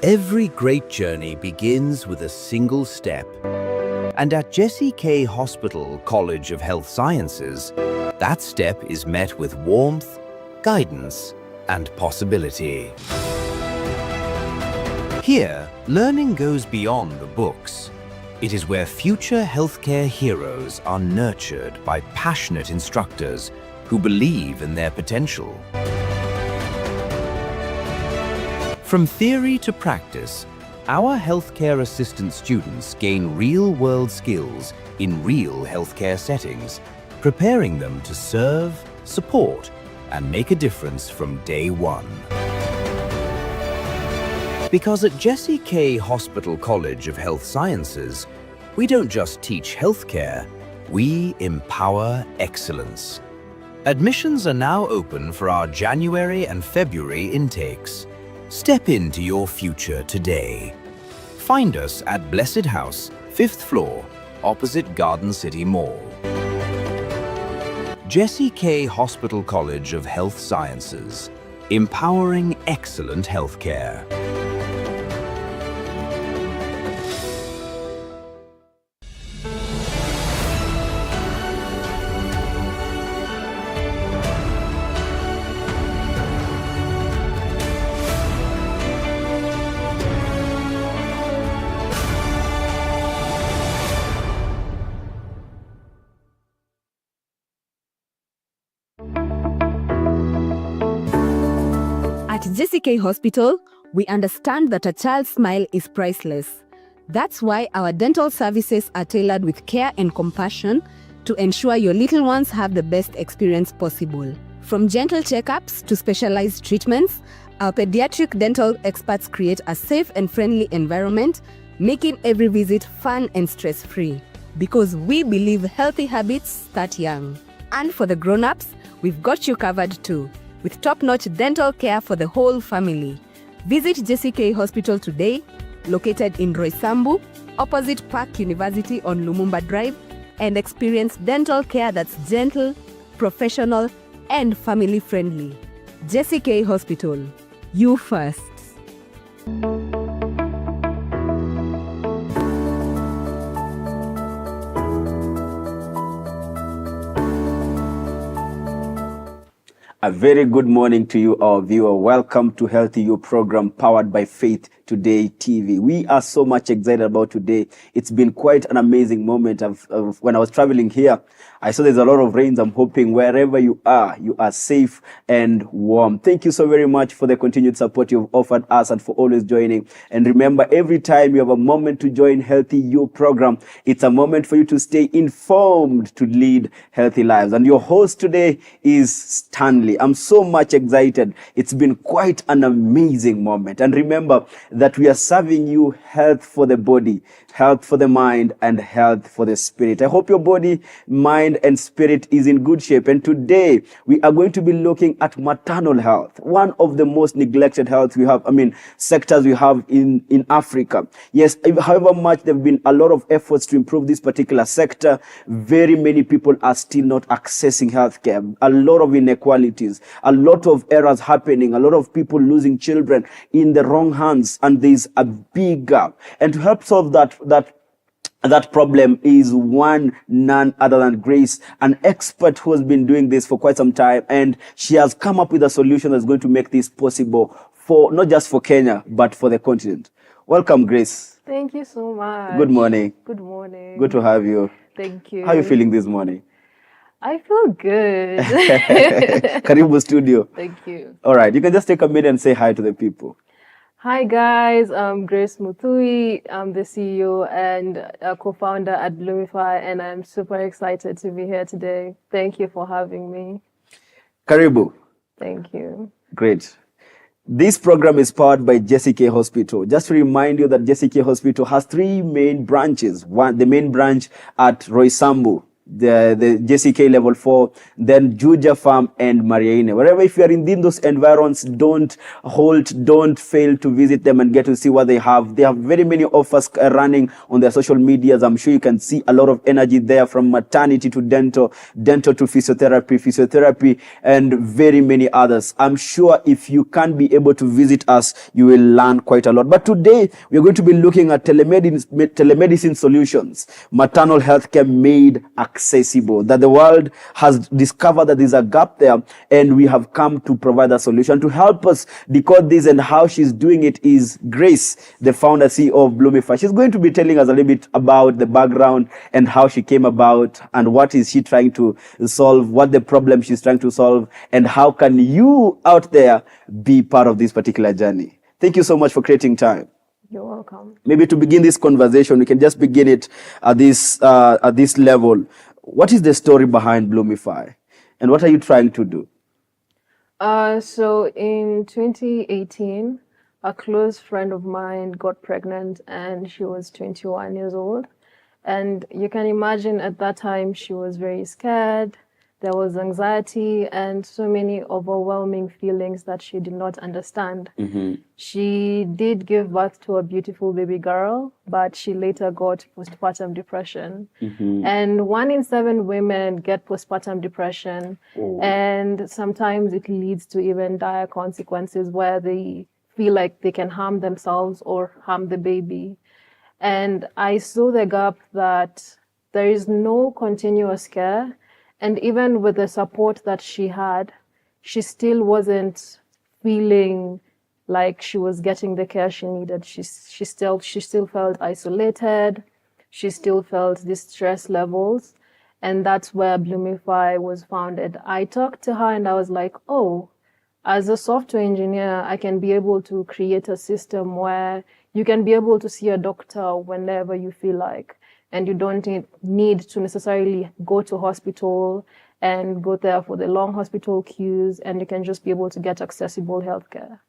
Every great journey begins with a single step. And at Jesse K. Hospital College of Health Sciences, that step is met with warmth, guidance, and possibility. Here, learning goes beyond the books. It is where future healthcare heroes are nurtured by passionate instructors who believe in their potential. From theory to practice, our healthcare assistant students gain real-world skills in real healthcare settings, preparing them to serve, support, and make a difference from day one. Because at Jesse K. Hospital College of Health Sciences, we don't just teach healthcare, we empower excellence. Admissions are now open for our January and February intakes. Step into your future today. Find us at Blessed House, 5th floor, opposite Garden City Mall. Jesse K. Hospital College of Health Sciences, empowering excellent healthcare. At JCK Hospital, we understand that a child's smile is priceless. That's why our dental services are tailored with care and compassion to ensure your little ones have the best experience possible. From gentle checkups to specialized treatments, our pediatric dental experts create a safe and friendly environment, making every visit fun and stress-free. Because we believe healthy habits start young. And for the grown-ups, we've got you covered too, with top-notch dental care for the whole family. Visit JCK Hospital today, located in Roysambu, opposite Park University on Lumumba Drive, and experience dental care that's gentle, professional, and family-friendly. JCK Hospital, you first. A very good morning to you, our viewer. Welcome to Healthy You program powered by Faith Today TV. We are so much excited about today. It's been quite an amazing moment. When I was traveling here, I saw there's a lot of rains. I'm hoping wherever you are safe and warm. Thank you so very much for the continued support you've offered us and for always joining. And remember, every time you have a moment to join Healthy You program, it's a moment for you to stay informed to lead healthy lives. And your host today is Stanley. I'm so much excited. It's been quite an amazing moment. And remember that we are serving you health for the body, health for the mind, and health for the spirit. I hope your body, mind, and spirit is in good shape. And today we are going to be looking at maternal health, one of the most neglected health we have, sectors we have in Africa. Yes, however much there have been a lot of efforts to improve this particular sector, very many people are still not accessing healthcare. A lot of inequalities, a lot of errors happening, a lot of people losing children in the wrong hands, and there's a big gap. And to help solve that problem is none other than Grace, an expert who has been doing this for quite some time, and she has come up with a solution that's going to make this possible for not just for Kenya, but for the continent. Welcome, Grace. Thank you so much. Good morning. Good morning. Good to have you. Thank you. How are you feeling this morning? I feel good. Karibu studio. Thank you. All right, you can just take a minute and say hi to the people. Hi guys, I'm Grace Muthui. I'm the CEO and a co-founder at Bluemify, and I'm super excited to be here today. Thank you for having me. Karibu. Thank you. Great. This program is powered by Jesse K. Hospital. Just to remind you that Jesse K. Hospital has three main branches. The main branch at Roysambu. the JCK level 4, then Juja Farm and Mariaine. Wherever, if you are in those environs, don't halt, don't fail to visit them and get to see what they have. They have very many offers running on their social medias. I'm sure you can see a lot of energy there, from maternity to dental, dental to physiotherapy, and very many others. I'm sure if you can be able to visit us, you will learn quite a lot. But today, we're going to be looking at telemedicine solutions, maternal healthcare made accessible, that the world has discovered that there's a gap there, and we have come to provide a solution. To help us decode this and how she's doing it is Grace, the founder CEO of Bluemify. She's going to be telling us a little bit about the background and how she came about, and what is she trying to solve, what the problem she's trying to solve, and how can you out there be part of this particular journey. Thank you so much for creating time. You're welcome. Maybe to begin this conversation, we can just begin it at this level. What is the story behind Bluemify, and what are you trying to do? So in 2018, a close friend of mine got pregnant, and she was 21 years old. And you can imagine at that time she was very scared. There was anxiety and so many overwhelming feelings that she did not understand. She did give birth to a beautiful baby girl, but she later got postpartum depression. And 1 in 7 women get postpartum depression. And sometimes it leads to even dire consequences where they feel like they can harm themselves or harm the baby. And I saw the gap that there is no continuous care. And even with the support that she had, she still wasn't feeling like she was getting the care she needed. She still felt isolated. She still felt these stress levels. And that's where Bluemify was founded. I talked to her and I was like, oh, as a software engineer, I can be able to create a system where you can be able to see a doctor whenever you feel like. And you don't need to necessarily go to hospital and go there for the long hospital queues, and you can just be able to get accessible healthcare.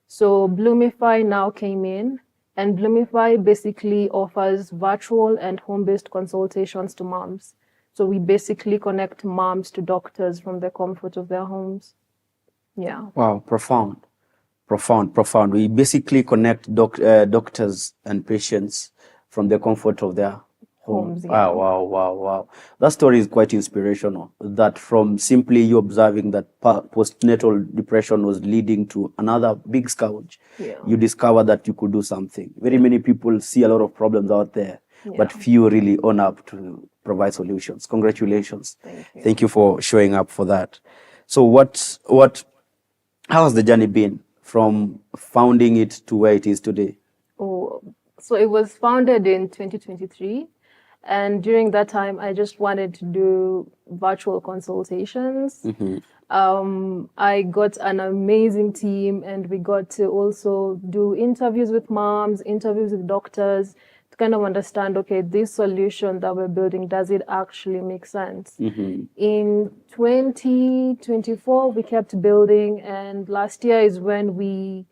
So Bluemify now came in, and Bluemify basically offers virtual and home-based consultations to moms. So we basically connect moms to doctors from the comfort of their homes. Yeah. Wow, profound. We basically connect doctors and patients from the comfort of their homes. Yeah. Wow. That story is quite inspirational. That from simply you observing that postnatal depression was leading to another big scourge, you discover that you could do something. Very many people see a lot of problems out there, but few really own up to provide solutions. Congratulations. Thank you for showing up for that. So how has the journey been from founding it to where it is today? So it was founded in 2023. And during that time, I just wanted to do virtual consultations. I got an amazing team, and we got to also do interviews with moms, interviews with doctors, to kind of understand, okay, this solution that we're building, does it actually make sense? In 2024, we kept building, and last year is when we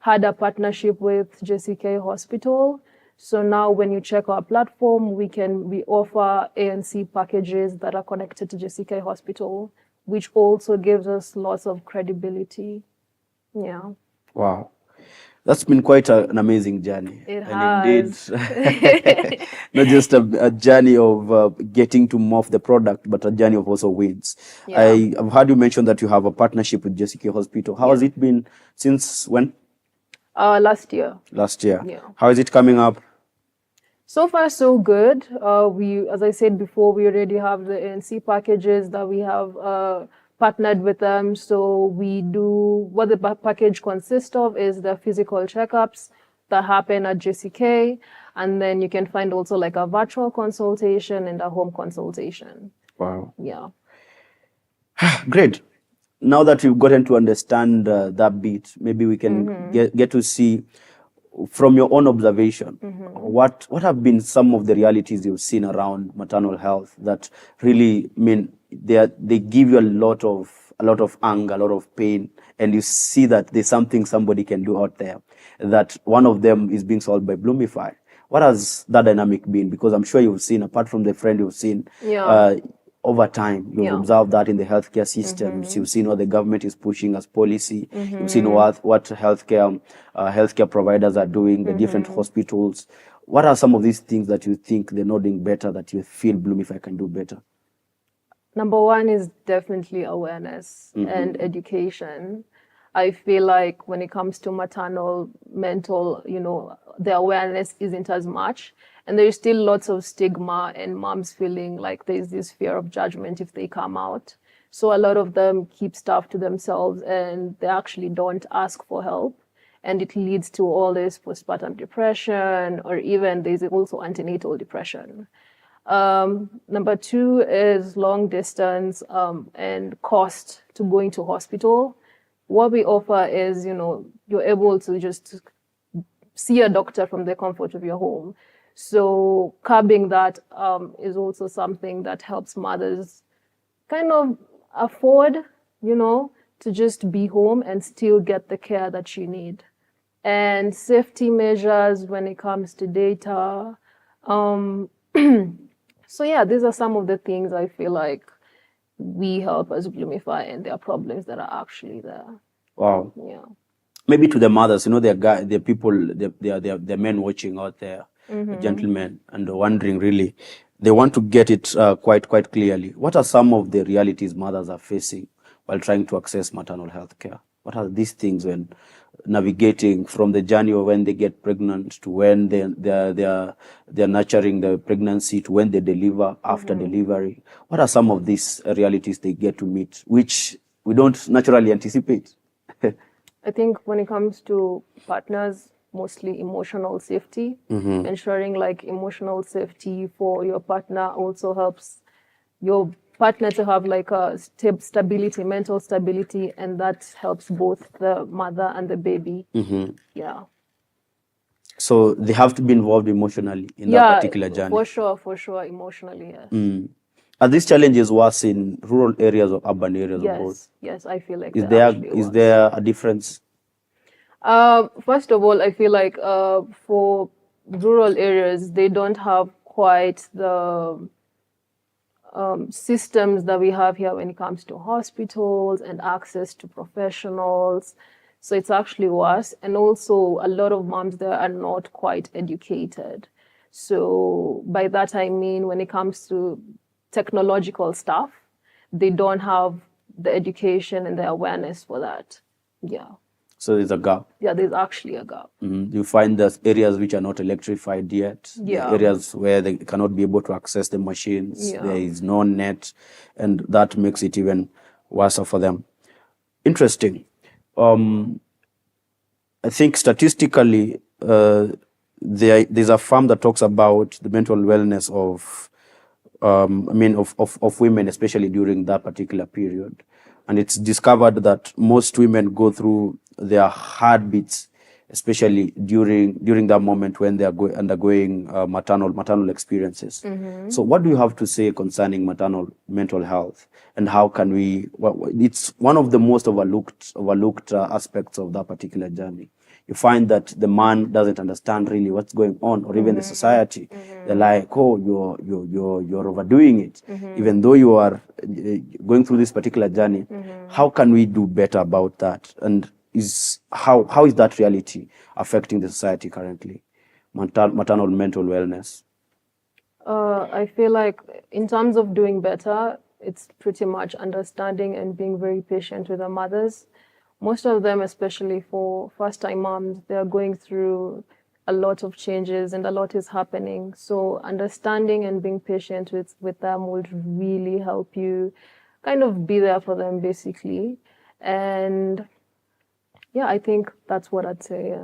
had a partnership with JCK Hospital. So now when you check our platform, we offer ANC packages that are connected to JCK Hospital, which also gives us lots of credibility. Yeah. Wow. That's been quite an amazing journey. It has. Indeed, not just a journey of getting to morph the product, but a journey of also wins. I've heard you mention that you have a partnership with JCK Hospital. How has it been since when? Last year. Last year. Yeah. How is it coming up? So far, so good. As I said before, we already have the ANC packages that we have partnered with them. So we do, what the package consists of is the physical checkups that happen at JCK. And then you can find also like a virtual consultation and a home consultation. Wow. Yeah. Great. Now that you've gotten to understand that bit, maybe we can get to see from your own observation, what have been some of the realities you've seen around maternal health that really they give you a lot of anger, a lot of pain, and you see that there's something somebody can do out there, that one of them is being solved by Bluemify. What has that dynamic been? Because I'm sure you've seen, apart from the friend you've seen, over time. You've Yeah. observed that in the healthcare systems. You've seen what the government is pushing as policy. You've seen what healthcare providers are doing, the different hospitals. What are some of these things that you think they're not doing better, that you feel Bluemify can do better? Number one is definitely awareness and education. I feel like when it comes to maternal mental, the awareness isn't as much. And there's still lots of stigma and moms feeling like there's this fear of judgment if they come out. So a lot of them keep stuff to themselves and they actually don't ask for help. And it leads to all this postpartum depression, or even there's also antenatal depression. Number two is long distance and cost to going to hospital. What we offer is, you're able to just see a doctor from the comfort of your home. So curbing that is also something that helps mothers kind of afford, to just be home and still get the care that she need. And safety measures when it comes to data. So yeah, these are some of the things I feel like we help as Bluemify, and there are problems that are actually there. Wow. Yeah. Maybe to the mothers, there are people, there are men watching out there, gentlemen, and wondering really, they want to get it quite clearly. What are some of the realities mothers are facing while trying to access maternal health care? What are these things when navigating from the journey of when they get pregnant to when they're nurturing the pregnancy to when they deliver, after delivery? What are some of these realities they get to meet, which we don't naturally anticipate? I think when it comes to partners, mostly emotional safety, ensuring like emotional safety for your partner also helps your partner to have like a stability, mental stability, and that helps both the mother and the baby. Yeah. So they have to be involved emotionally in that particular journey. For sure, emotionally, yes. Are these challenges worse in rural areas or urban areas or both? Yes, I feel like Is worse. there a difference? First of all, I feel like for rural areas, they don't have quite the systems that we have here when it comes to hospitals and access to professionals. So it's actually worse. And also, a lot of moms there are not quite educated. So by that, I mean, when it comes to technological stuff, they don't have the education and the awareness for that. Yeah. So there's a gap. Yeah, there's actually a gap. You find there's areas which are not electrified yet. Yeah. Areas where they cannot be able to access the machines. Yeah. There is no net, and that makes it even worse for them. Interesting. I think statistically, there's a firm that talks about the mental wellness of women, especially during that particular period. And it's discovered that most women go through their heartbeats, especially during that moment when they are undergoing maternal experiences. So what do you have to say concerning maternal mental health, and how can we? It's one of the most overlooked aspects of that particular journey. You find that the man doesn't understand really what's going on, or even the society. They're like, oh, you're overdoing it, even though you are going through this particular journey. How can we do better about that? And how is that reality affecting the society currently? Maternal mental wellness. I feel like in terms of doing better, it's pretty much understanding and being very patient with the mothers. Most of them, especially for first-time moms, they're going through a lot of changes and a lot is happening. So understanding and being patient with them would really help you kind of be there for them, basically. And yeah, I think that's what I'd say,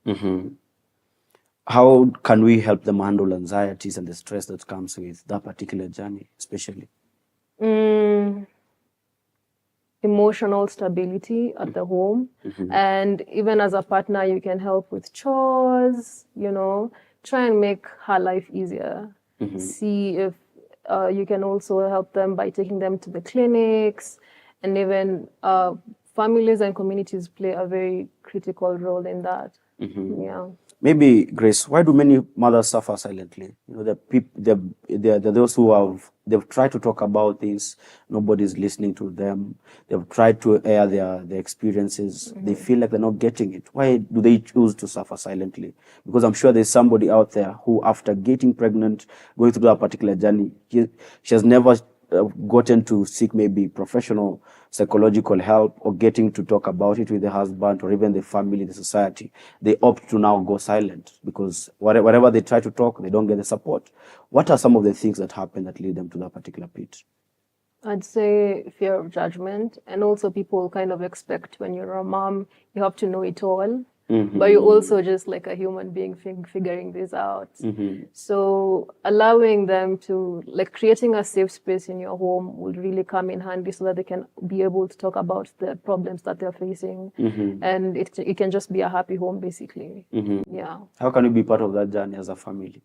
yeah. How can we help them handle anxieties and the stress that comes with that particular journey, especially? Emotional stability at the home. And even as a partner, you can help with chores, try and make her life easier. See if you can also help them by taking them to the clinics, and even families and communities play a very critical role in that. Yeah. Maybe, Grace, why do many mothers suffer silently? There are those who have They've tried to talk about this. Nobody's listening to them. They've tried to air their experiences. They feel like they're not getting it. Why do they choose to suffer silently? Because I'm sure there's somebody out there who, after getting pregnant, going through that particular journey, she has never gotten to seek maybe professional psychological help or getting to talk about it with the husband or even the family, the society. They opt to now go silent because whatever they try to talk, they don't get the support. What are some of the things that happen that lead them to that particular pit? I'd say fear of judgment, and also people kind of expect when you're a mom, you have to know it all. But you're also just like a human being figuring this out. So allowing them to, like, creating a safe space in your home would really come in handy so that they can be able to talk about the problems that they're facing. And it can just be a happy home, basically. Yeah. How can you be part of that journey as a family?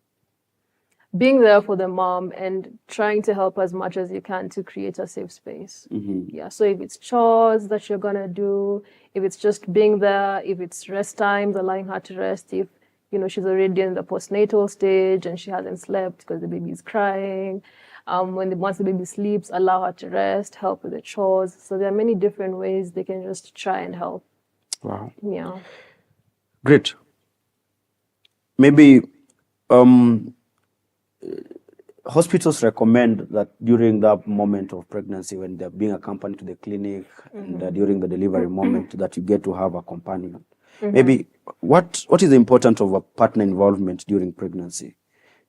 Being there for the mom and trying to help as much as you can to create a safe space. Yeah. So if it's chores that you're gonna do, if it's just being there, if it's rest times, allowing her to rest, if she's already in the postnatal stage and she hasn't slept because the baby is crying. Once the baby sleeps, allow her to rest, help with the chores. So there are many different ways they can just try and help. Wow. Yeah. Great. Maybe hospitals recommend that during that moment of pregnancy, when they're being accompanied to the clinic and during the delivery moment, that you get to have a companion. Maybe what is the importance of a partner involvement during pregnancy?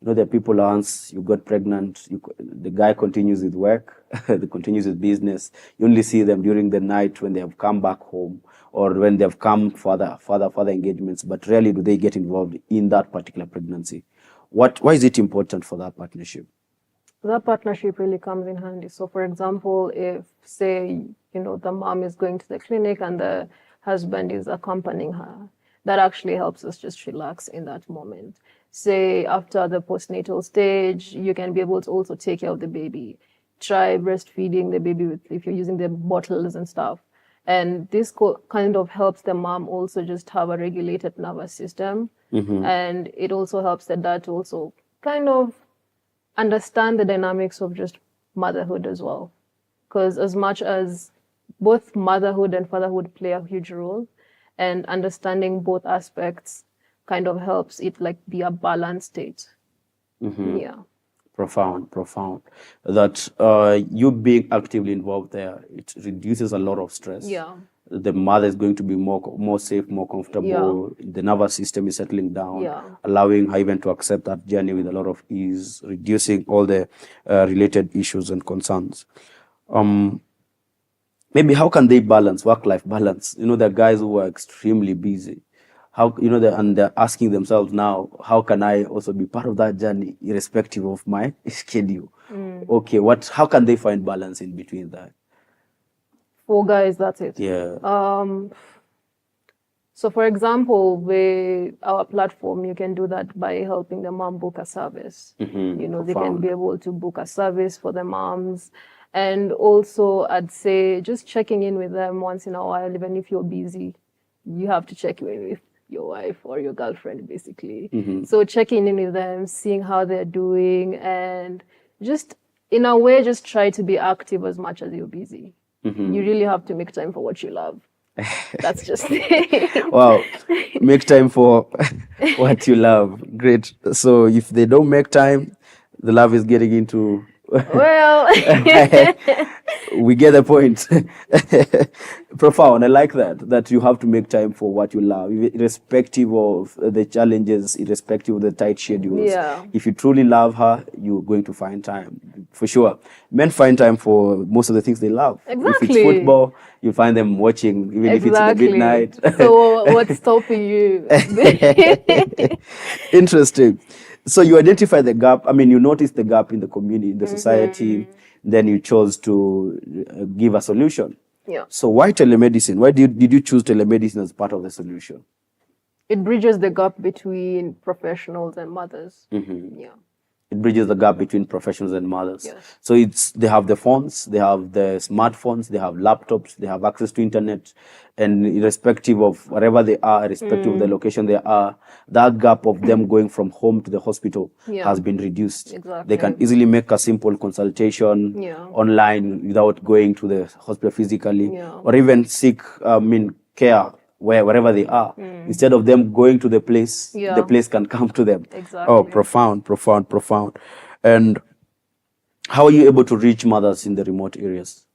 There are people once you got pregnant, the guy continues with work, they continues with business. You only see them during the night when they have come back home or when they have come for other engagements, but rarely do they get involved in that particular pregnancy. Why is it important for that partnership? That partnership really comes in handy. So, for example, if, say, the mom is going to the clinic and the husband is accompanying her, that actually helps us just relax in that moment. Say, after the postnatal stage, you can be able to also take care of the baby. Try breastfeeding the baby if you're using the bottles and stuff. And this kind of helps the mom also just have a regulated nervous system. And it also helps the dad to also kind of understand the dynamics of just motherhood as well. Because as much as both motherhood and fatherhood play a huge role, and understanding both aspects kind of helps it like be a balanced state. Yeah. Profound. That you being actively involved there, it reduces a lot of stress. Yeah. The mother is going to be more safe, more comfortable. Yeah. The nervous system is settling down, allowing her even to accept that journey with a lot of ease, reducing all the related issues and concerns. Maybe how can they balance work-life balance? There are guys who are extremely busy. How and they're asking themselves now, how can I also be part of that journey, irrespective of my schedule? Okay, how can they find balance in between that? For guys, that's it. Yeah. So, for example, with our platform, you can do that by helping the mom book a service. They can be able to book a service for the moms. And also, I'd say just checking in with them once in a while, even if you're busy, you have to check in with your wife or your girlfriend, basically. So checking in with them, seeing how they're doing, and just, in a way, just try to be active as much as you're busy. You really have to make time for what you love. That's just it. Wow. Make time for what you love. Great. So if they don't make time, the love is getting into... Well... We get the point. Profound. I like that you have to make time for what you love, irrespective of the challenges, irrespective of the tight schedules. Yeah. If you truly love her, you're going to find time, for sure. Men find time for most of the things they love. Exactly. If it's football, you find them watching, even if it's in the midnight. So what's stopping you? Interesting. So you identify the gap. I mean, you notice the gap in the community, in the society. Then you chose to give a solution. Yeah. So why telemedicine? Why did you choose telemedicine as part of the solution? It bridges the gap between professionals and mothers. Yeah. It bridges the gap between professionals and mothers. Yes. So they have the phones, they have the smartphones, they have laptops, they have access to internet, and irrespective of wherever they are, irrespective of the location they are, that gap of them going from home to the hospital has been reduced. Exactly. They can easily make a simple consultation online without going to the hospital physically, or even seek care wherever they are. Instead of them going to the place can come to them. Exactly. Oh, profound. And how are you able to reach mothers in the remote areas,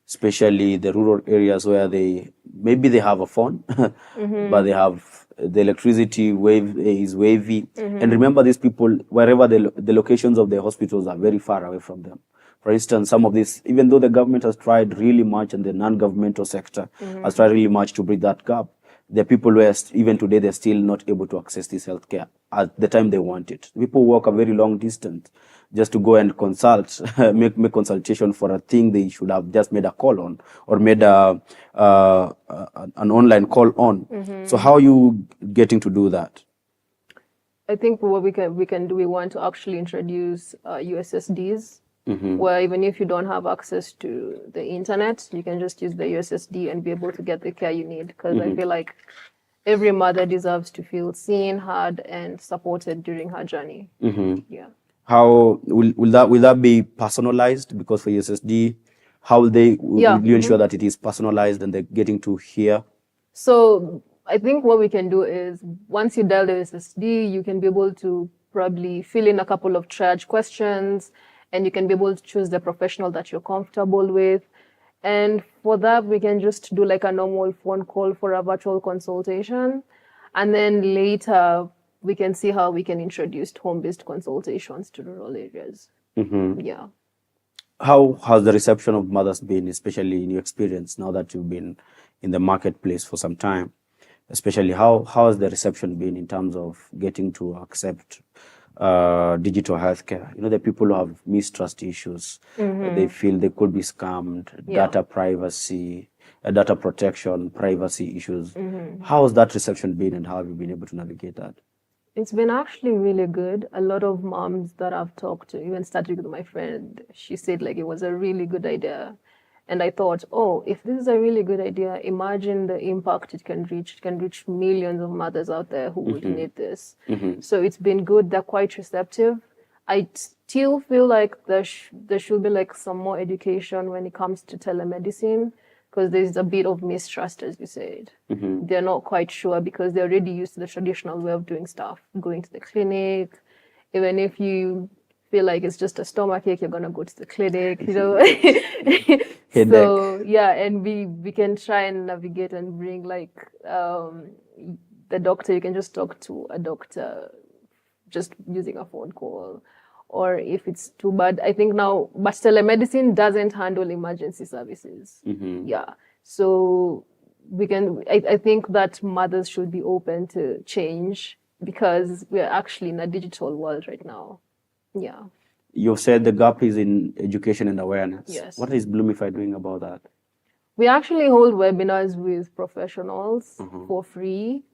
especially the rural areas where maybe they have a phone, but they have the electricity wave is wavy. And remember, these people, wherever the locations of the hospitals are very far away from them. For instance, some of this, even though the government has tried really much and the non-governmental sector has tried really much to bridge that gap, there are people where even today they're still not able to access this healthcare at the time they want it. People walk a very long distance just to go and consult, make consultation for a thing they should have just made a call on or made an online call on. So how are you getting to do that? I think what we can do, we want to actually introduce USSDs, where even if you don't have access to the internet, you can just use the USSD and be able to get the care you need. Because I feel like every mother deserves to feel seen, heard, and supported during her journey. Yeah. How will that be personalized? Because for USSD, how will you ensure that it is personalized and they're getting to hear? So I think what we can do is once you dial the USSD, you can be able to probably fill in a couple of triage questions, and you can be able to choose the professional that you're comfortable with. And for that, we can just do like a normal phone call for a virtual consultation. And then later, we can see how we can introduce home-based consultations to rural areas. Yeah. How has the reception of mothers been, especially in your experience now that you've been in the marketplace for some time? Especially how has the reception been in terms of getting to accept digital healthcare? You know, the people who have mistrust issues, they feel they could be scammed, data privacy, data protection, privacy issues. How has that reception been, and how have you been able to navigate that? It's been actually really good. A lot of moms that I've talked to, even started with my friend, she said like it was a really good idea. And I thought, oh, if this is a really good idea, imagine the impact it can reach. It can reach millions of mothers out there who would need this. So it's been good. They're quite receptive. I still feel like there should be like some more education when it comes to telemedicine, because there's a bit of mistrust, as you said. They're not quite sure because they're already used to the traditional way of doing stuff, going to the clinic. Even if you feel like it's just a stomachache, you're going to go to the clinic, you know. So, yeah, and we can try and navigate and bring like the doctor, you can just talk to a doctor just using a phone call. Or if it's too bad, I think now, but telemedicine doesn't handle emergency services. Yeah. So we can, I think that mothers should be open to change because we're actually in a digital world right now. Yeah. You said the gap is in education and awareness. Yes. What is Bluemify doing about that? We actually hold webinars with professionals for free.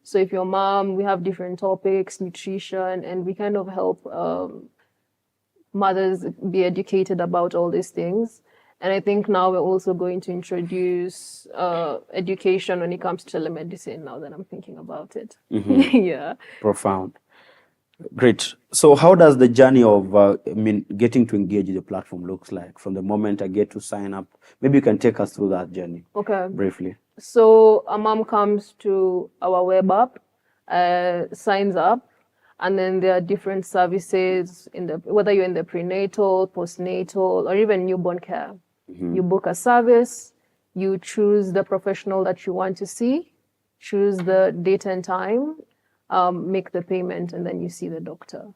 So if you're a mom, we have different topics, nutrition, and we kind of help mothers be educated about all these things. And I think now we're also going to introduce education when it comes to telemedicine, now that I'm thinking about it. Yeah. Profound. Great. So how does the journey of getting to engage the platform looks like from the moment I get to sign up? Maybe you can take us through that journey. Okay. Briefly. So a mom comes to our web app, signs up, and then there are different services whether you're in the prenatal, postnatal, or even newborn care. You book a service, you choose the professional that you want to see, choose the date and time, make the payment, and then you see the doctor.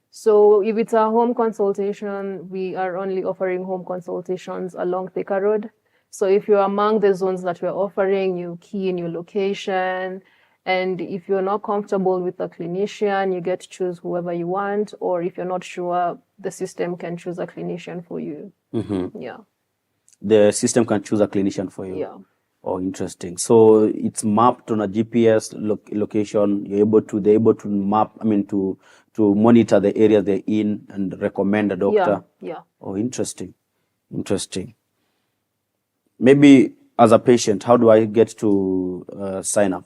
So if it's a home consultation, we are only offering home consultations along Thika Road. So if you're among the zones that we're offering, you key in your location. And if you're not comfortable with a clinician, you get to choose whoever you want. Or if you're not sure, the system can choose a clinician for you. Yeah. The system can choose a clinician for you. Yeah. Oh, interesting. So it's mapped on a GPS location. They're able to map, to monitor the area they're in and recommend a doctor. Yeah. Oh, interesting. Interesting. Maybe as a patient, how do I get to sign up?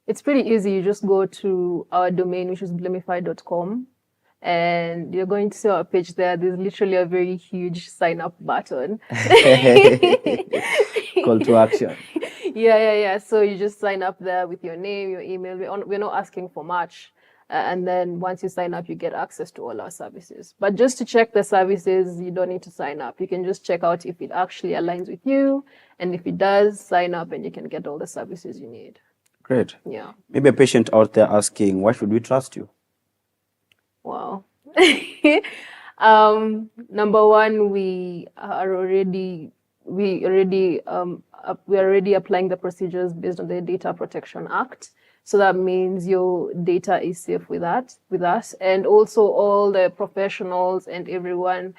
It's pretty easy. You just go to our domain, which is bluemify.com, and you're going to see our page there. There's literally a very huge sign up button. Call to action. Yeah. So you just sign up there with your name, your email. We're not asking for much. And then once you sign up, you get access to all our services. But just to check the services, you don't need to sign up. You can just check out if it actually aligns with you. And if it does, sign up and you can get all the services you need. Great. Yeah. Maybe a patient out there asking, why should we trust you? Wow. Number one, we are already applying the procedures based on the Data Protection Act. So that means your data is safe with us, and also all the professionals and everyone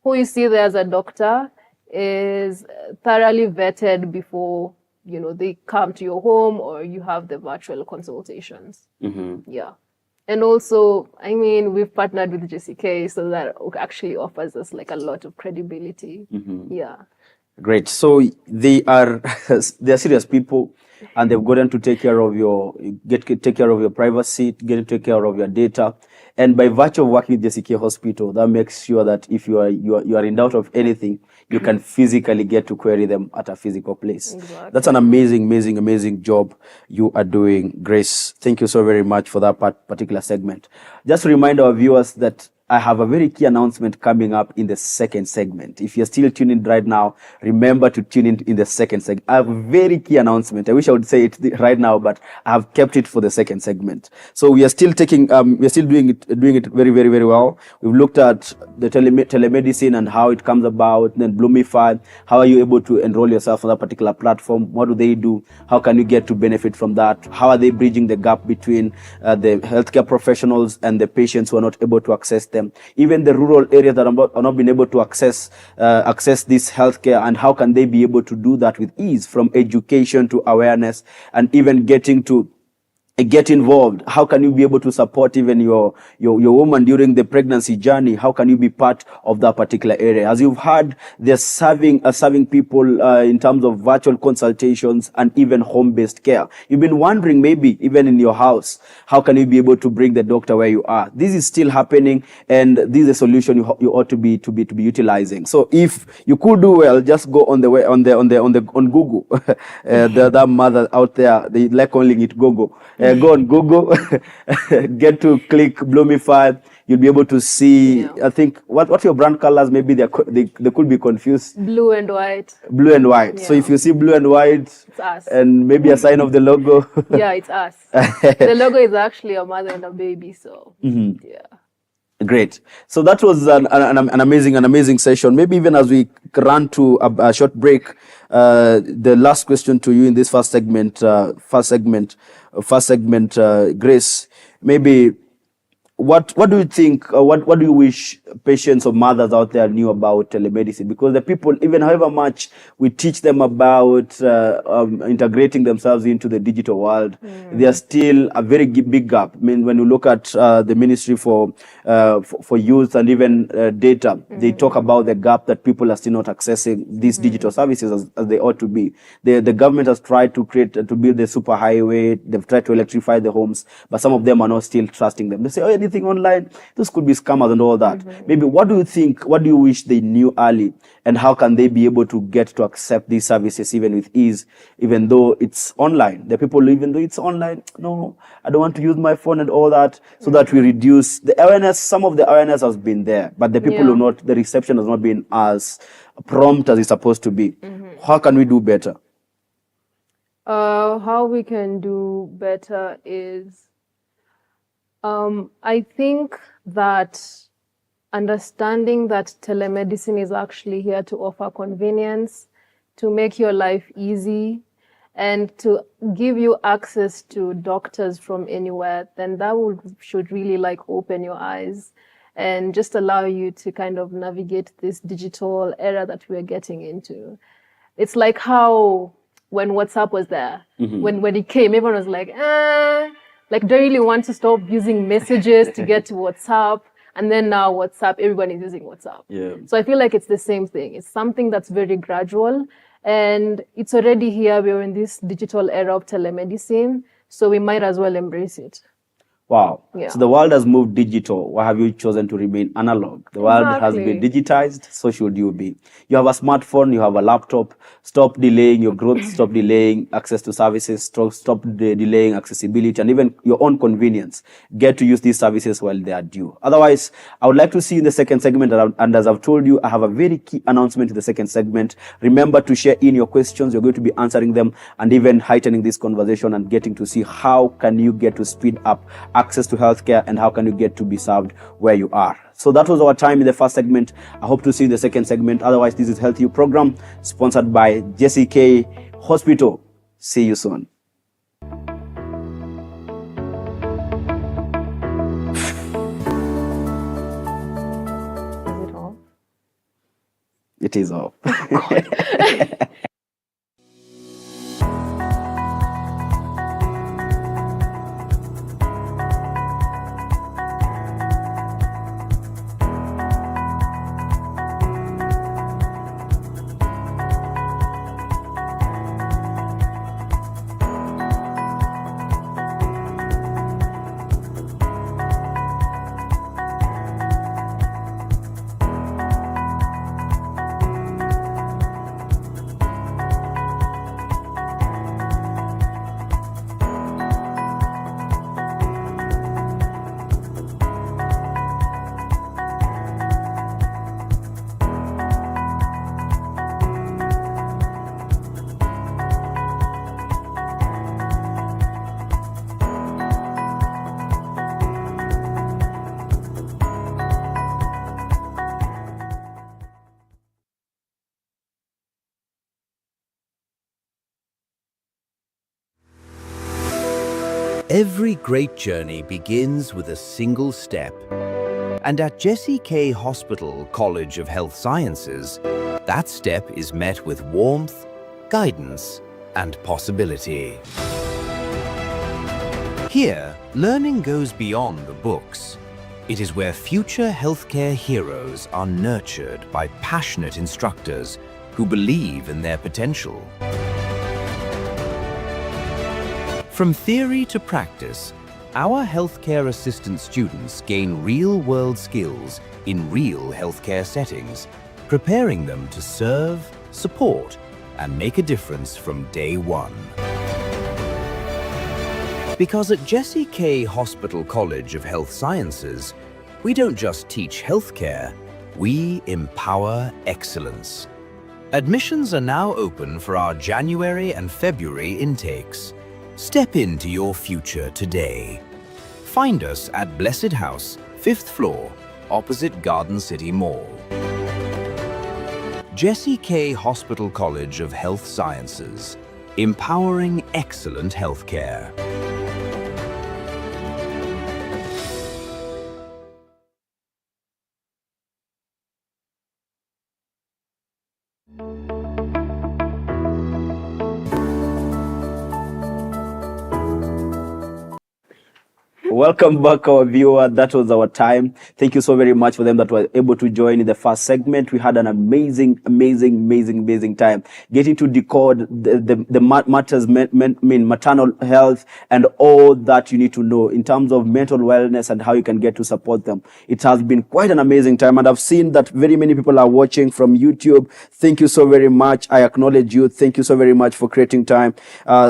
who you see there as a doctor is thoroughly vetted before they come to your home or you have the virtual consultations. Yeah. And also, we've partnered with JCK, so that actually offers us like a lot of credibility. Yeah. Great. So they're serious people, and they've gotten to take care of your privacy, get to take care of your data. And by virtue of working with JCK Hospital, that makes sure that if you are in doubt of anything, you can physically get to query them at a physical place. Exactly. That's an amazing job you are doing, Grace. Thank you so very much for that particular segment. Just to remind our viewers that I have a very key announcement coming up in the second segment. If you're still tuning in right now, remember to tune in the second segment. I have a very key announcement. I wish I would say it right now, but I have kept it for the second segment. So we are still doing it very well. We've looked at the telemedicine and how it comes about, then Bluemify. How are you able to enroll yourself on that particular platform? What do they do? How can you get to benefit from that? How are they bridging the gap between the healthcare professionals and the patients who are not able to access them? Even the rural areas that are not being able to access this healthcare, and how can they be able to do that with ease, from education to awareness, and even getting to get involved? How can you be able to support even your woman during the pregnancy journey? How can you be part of that particular area? As you've heard, they're serving people in terms of virtual consultations and even home-based care. You've been wondering, maybe even in your house, how can you be able to bring the doctor where you are? This is still happening, and this is a solution you ought to be utilizing. So if you could do well, just go on Google. The mother out there, they like calling it Google. Go on Google, get to click Bluemify. You'll be able to see, I think, what your brand colors, maybe they could be confused. Blue and white. Blue and white. Yeah. So if you see blue and white, it's us. And maybe a sign of the logo. Yeah, it's us. The logo is actually a mother and a baby, so yeah. Great. So that was an amazing session. Maybe even as we run to a short break, the last question to you in this first segment, Grace, maybe what do you think, what do you wish patients or mothers out there knew about telemedicine? Because the people, even however much we teach them about integrating themselves into the digital world, there's still a very big gap. I mean, when you look at the Ministry for Youth and even data, they talk about the gap that people are still not accessing these digital services as they ought to be. The government has tried to build the superhighway. They've tried to electrify the homes, but some of them are not still trusting them. They say, oh, anything online, this could be scammers and all that. Maybe what do you wish they knew early, and how can they be able to get to accept these services even with ease, even though it's online? The people, even though it's online, no, I don't want to use my phone and all that, so that we reduce the awareness. Some of the awareness has been there, but the people who not, the reception has not been as prompt as it's supposed to be. How can we do better? How we can do better is, I think that understanding that telemedicine is actually here to offer convenience, to make your life easy, and to give you access to doctors from anywhere, then that should really like open your eyes and just allow you to kind of navigate this digital era that we're getting into. It's like how when WhatsApp was there. When it came, everyone was like, like, don't really want to stop using messages to get to WhatsApp. And then now WhatsApp, everyone is using WhatsApp. Yeah. So I feel like it's the same thing. It's something that's very gradual, and it's already here. We're in this digital era of telemedicine, so we might as well embrace it. Wow. Yeah. So the world has moved digital. Why have you chosen to remain analog? The world has been digitized, so should you be. You have a smartphone, you have a laptop. Stop delaying your growth, stop delaying access to services, stop delaying accessibility and even your own convenience. Get to use these services while they are due. Otherwise, I would like to see you in the second segment. And as I've told you, I have a very key announcement in the second segment. Remember to share in your questions. You're going to be answering them and even heightening this conversation and getting to see how can you get to speed up access to healthcare and how can you get to be served where you are. So that was our time in the first segment. I hope to see you in the second segment. Otherwise, this is Health You program sponsored by Jesse K Hospital. See you soon. Is it off? It is off. Every great journey begins with a single step. And at Jesse K Hospital College of Health Sciences, that step is met with warmth, guidance, and possibility. Here, learning goes beyond the books. It is where future healthcare heroes are nurtured by passionate instructors who believe in their potential. From theory to practice, our healthcare assistant students gain real-world skills in real healthcare settings, preparing them to serve, support, and make a difference from day one. Because at Jesse K Hospital College of Health Sciences, we don't just teach healthcare, we empower excellence. Admissions are now open for our January and February intakes. Step into your future today. Find us at Blessed House, 5th floor, opposite Garden City Mall. Jesse K Hospital College of Health Sciences, empowering excellent healthcare. Welcome back, our viewer. That was our time. Thank you so very much for them that were able to join in the first segment. We had an amazing time getting to decode the matters, maternal health and all that you need to know in terms of mental wellness and how you can get to support them. It has been quite an amazing time, and I've seen that very many people are watching from YouTube. Thank you so very much. I acknowledge you. Thank you so very much for creating time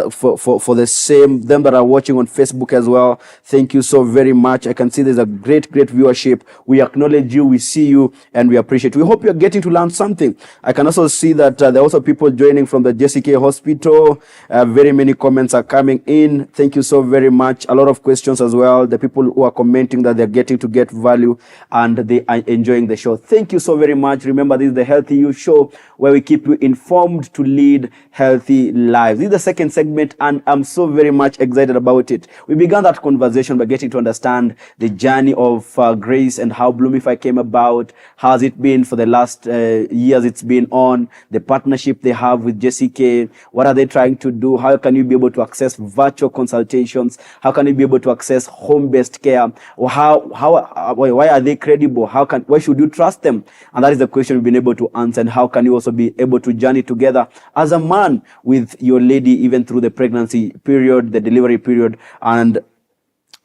for the same. Them that are watching on Facebook as well. Thank you so very much. I can see there's a great viewership. We acknowledge you, we see you, and we appreciate you. We hope you're getting to learn something. I can also see that there are also people joining from the Jesse K Hospital. Very many comments are coming in. Thank you so very much. A lot of questions as well. The people who are commenting that they're getting to get value and they are enjoying the show. Thank you so very much. Remember, this is the Healthy You show where we keep you informed to lead healthy lives. This is the second segment, and I'm so very much excited about it. We began that conversation by getting to understand the journey of Grace and how Bluemify came about. How has it been for the last years it's been on, the partnership they have with Jesse K. What are they trying to do? How can you be able to access virtual consultations? How can you be able to access home-based care? Or why are they credible? Why should you trust them? And that is the question we've been able to answer. And how can you also be able to journey together as a man with your lady, even through the pregnancy period, the delivery period, and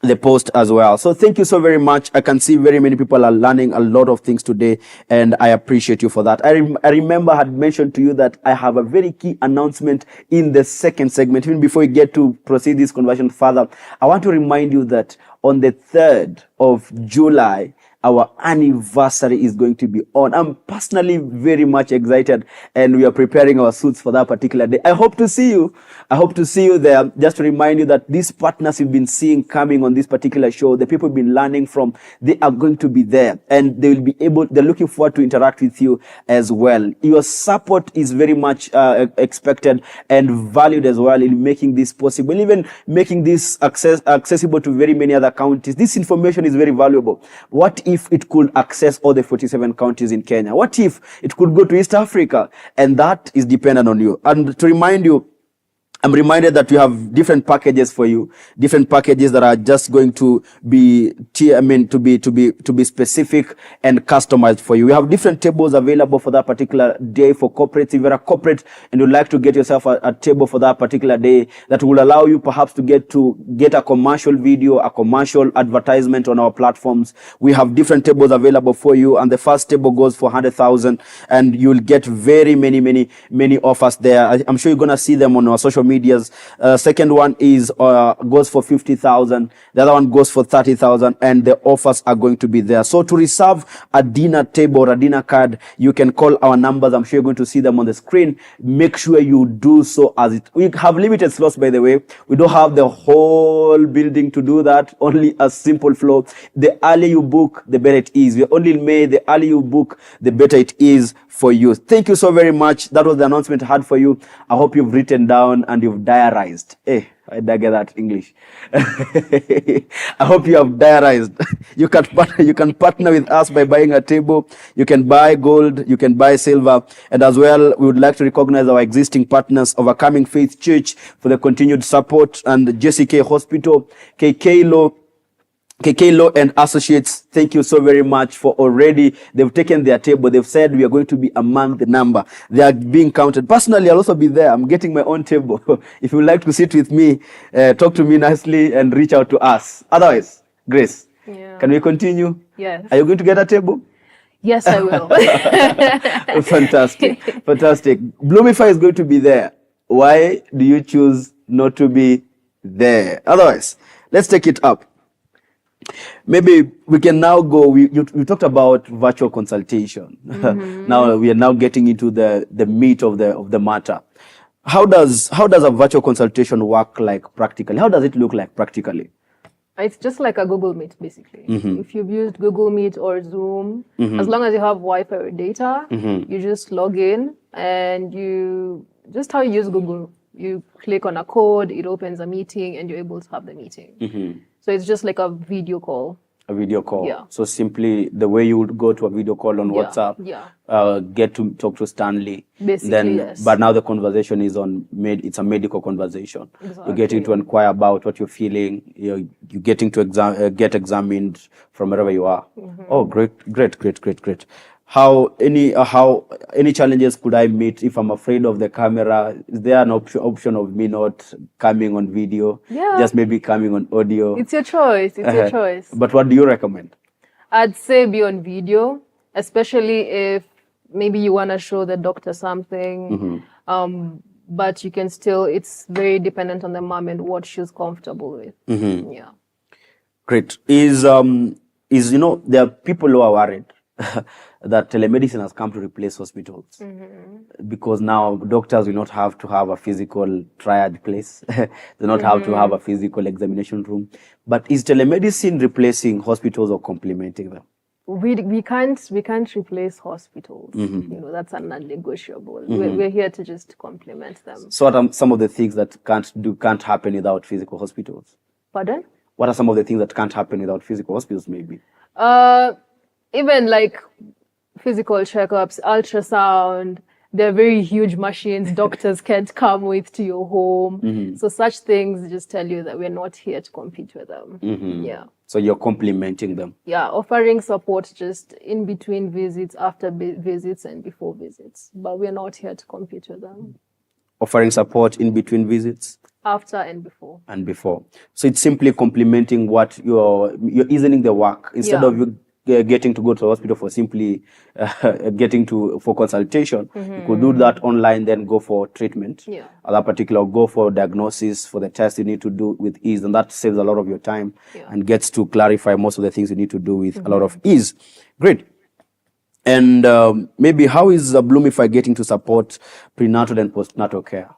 the post as well. So thank you so very much. I can see very many people are learning a lot of things today, and I appreciate you for that. I remember I had mentioned to you that I have a very key announcement in the second segment. Even before we get to proceed this conversation further, I want to remind you that on the 3rd of July, our anniversary is going to be on. I'm personally very much excited, and we are preparing our suits for that particular day. I hope to see you. I hope to see you there. Just to remind you that these partners you've been seeing coming on this particular show, the people you've been learning from, they are going to be there, and they will be able, they're looking forward to interact with you as well. Your support is very much expected and valued as well in making this possible, even making this accessible to very many other counties. This information is very valuable. What if it could access all the 47 counties in Kenya? What if it could go to East Africa? And that is dependent on you. And to remind you, I'm reminded that we have different packages for you, different packages that are just going to be, to be specific and customized for you. We have different tables available for that particular day for corporates. If you're a corporate and you'd like to get yourself a table for that particular day, that will allow you perhaps to get a commercial video, a commercial advertisement on our platforms. We have different tables available for you, and the first table goes for 100,000, and you'll get very many offers there. I'm sure you're gonna see them on our social medias. Second one is goes for 50,000. The other one goes for 30,000, and the offers are going to be there. So to reserve a dinner table or a dinner card, you can call our numbers. I'm sure you're going to see them on the screen. Make sure you do so we have limited slots, by the way. We don't have the whole building to do that, only a simple floor. The earlier you book, the better it is. We're only in May. The earlier you book, the better it is for you. Thank you so very much. That was the announcement I had for you. I hope you've written down and you've diarized. Hey, I did get that English. I hope you have diarized. You can partner with us by buying a table. You can buy gold. You can buy silver. And as well, we would like to recognize our existing partners, Overcoming Faith Church, for the continued support, and Jesse K Hospital, KK Law and Associates. Thank you so very much for already. They've taken their table. They've said we are going to be among the number. They are being counted. Personally, I'll also be there. I'm getting my own table. If you would like to sit with me, talk to me nicely and reach out to us. Otherwise, Grace, can we continue? Yes. Are you going to get a table? Yes, I will. Fantastic. Fantastic. Bluemify is going to be there. Why do you choose not to be there? Otherwise, let's take it up. Maybe we can now go. You talked about virtual consultation. Now we are now getting into the meat of the matter. How does a virtual consultation work like practically? How does it look like practically? It's just like a Google Meet, basically. If you've used Google Meet or Zoom, as long as you have Wi-Fi or data, you just log in, and just how you use Google. You click on a code, it opens a meeting, and you're able to have the meeting. So it's just like a video call. A video call. Yeah. So simply the way you would go to a video call on WhatsApp, get to talk to Stanley. Basically, yes. But now the conversation is it's a medical conversation. Exactly. You're getting to inquire about what you're feeling. You're getting to get examined from wherever you are. Oh, great. How any challenges could I meet if I'm afraid of the camera? Is there an option of me not coming on video? Yeah. Just maybe coming on audio? It's your choice. It's your choice. But what do you recommend? I'd say be on video, especially if maybe you want to show the doctor something. But you can still, it's very dependent on the mom and what she's comfortable with. Yeah. Great. Is there are people who are worried that telemedicine has come to replace hospitals, because now doctors will not have to have a physical triage place. They not have to have a physical examination room. But is telemedicine replacing hospitals or complementing them? We can't replace hospitals. That's a non-negotiable. We're here to just complement them. So what are some of the things that can't happen without physical hospitals? Pardon? What are some of the things that can't happen without physical hospitals, maybe? Even like physical checkups, ultrasound, they're very huge machines doctors can't come with to your home. So such things just tell you that we're not here to compete with them. Yeah. So you're complementing them. Yeah, offering support just in between visits, after visits, and before visits. But we're not here to compete with them. Offering support in between visits? After and before. And before. So it's simply complementing what you're easing the work. Instead of you getting to go to the hospital for simply for consultation, you could do that online, then go for treatment. Yeah. At that particular, go for diagnosis, for the test you need to do with ease, and that saves a lot of your time and gets to clarify most of the things you need to do with a lot of ease. Great. And maybe how is Bluemify getting to support prenatal and postnatal care?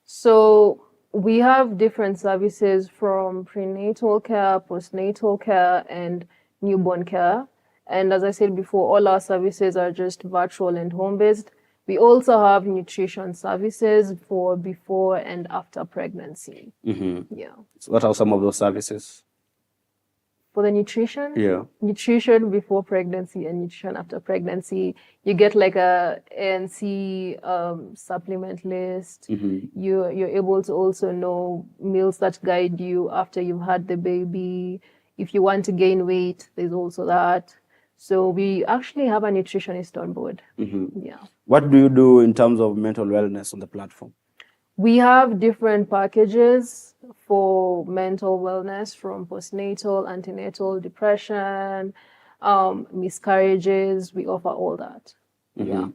So we have different services from prenatal care, postnatal care, and newborn care. And as I said before, all our services are just virtual and home-based. We also have nutrition services for before and after pregnancy. Yeah. So what are some of those services? For the nutrition? Yeah. Nutrition before pregnancy and nutrition after pregnancy. You get like a ANC supplement list. You're able to also know meals that guide you after you've had the baby. If you want to gain weight, there's also that. So we actually have a nutritionist on board. Yeah. What do you do in terms of mental wellness on the platform? We have different packages for mental wellness, from postnatal, antenatal, depression, miscarriages. We offer all that. Yeah.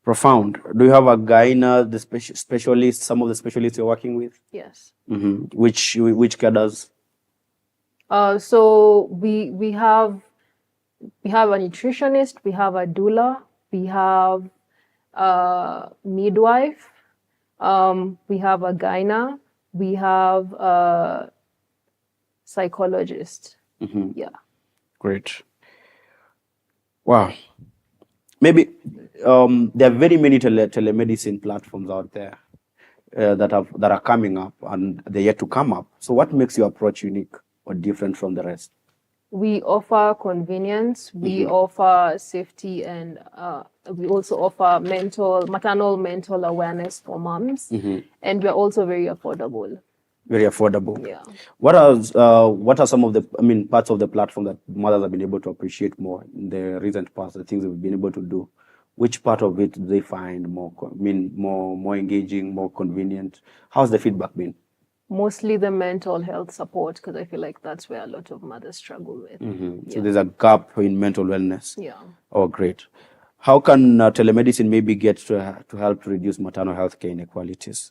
Profound. Do you have a gyna, the specialist, some of the specialists you're working with? Yes. Which care does? So we have a nutritionist, we have a doula, we have a midwife, we have a gyna, we have a psychologist. Yeah. Great. Wow. Maybe there are very many telemedicine platforms out there that are coming up, and they're yet to come up. So what makes your approach unique or different from the rest? We offer convenience, we offer safety, and we also offer maternal mental awareness for moms, and we're also very affordable. Very affordable. Yeah. What are some of the parts of the platform that mothers have been able to appreciate more in the recent past? The things we've been able to do. Which part of it do they find more engaging, more convenient? How's the feedback been? Mostly the mental health support, because I feel like that's where a lot of mothers struggle with. So there's a gap in mental wellness. Yeah. Oh, great. How can telemedicine maybe get to help to reduce maternal health care inequalities?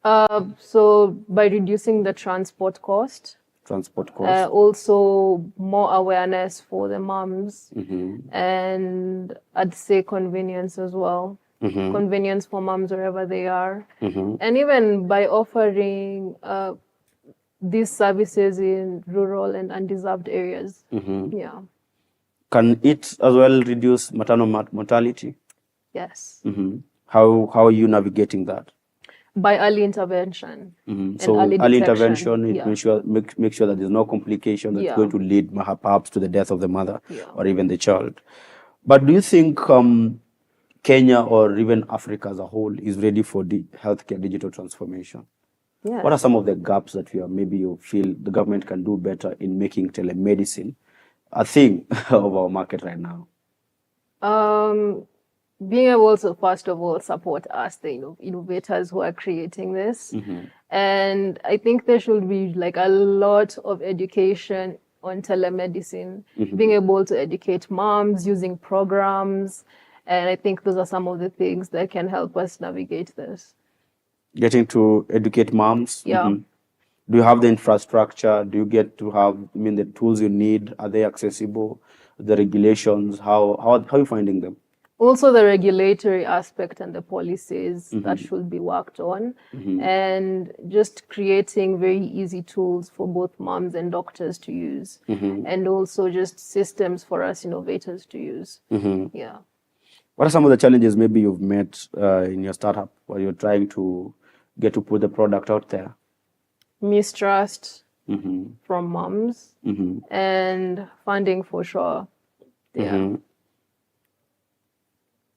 So by reducing the transport cost. Also more awareness for the moms, and I'd say convenience as well. Convenience for moms wherever they are. And even by offering these services in rural and undeserved areas. Yeah. Can it as well reduce maternal mortality? Yes. How are you navigating that? By early intervention. So early intervention, Yeah. make sure that there's no complication that's going to lead perhaps to the death of the mother or even the child. But do you think Kenya or even Africa as a whole is ready for the healthcare digital transformation? Yeah. What are some of the gaps that you feel the government can do better in making telemedicine a thing of our market right now? Being able to, first of all, support us, the innovators who are creating this. And I think there should be like a lot of education on telemedicine, being able to educate moms using programs. And I think those are some of the things that can help us navigate this. Getting to educate moms? Yeah. Do you have the infrastructure? Do you get to have, the tools you need? Are they accessible? The regulations, how are you finding them? Also the regulatory aspect and the policies that should be worked on, and just creating very easy tools for both moms and doctors to use, and also just systems for us innovators to use. Yeah. What are some of the challenges maybe you've met in your startup while you're trying to get to put the product out there? Mistrust, from moms, and funding for sure. Yeah.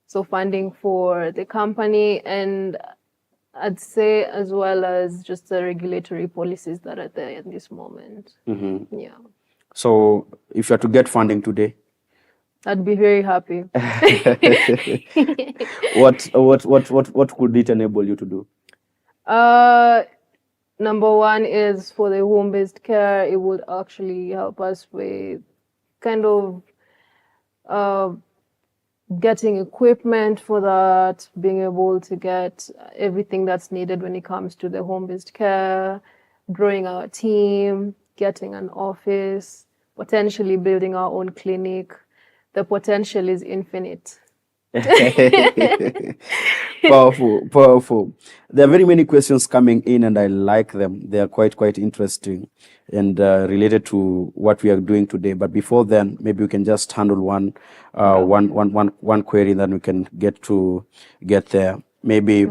So funding for the company, and I'd say as well as just the regulatory policies that are there at this moment. Yeah. So if you are to get funding today, I'd be very happy. what could it enable you to do? Number one is for the home-based care. It would actually help us with kind of getting equipment for that, being able to get everything that's needed when it comes to the home-based care, growing our team, getting an office, potentially building our own clinic. The potential is infinite. Powerful. There are very many questions coming in, and I like them. They are quite interesting and related to what we are doing today. But before then, maybe we can just handle one query, then we can get there. Maybe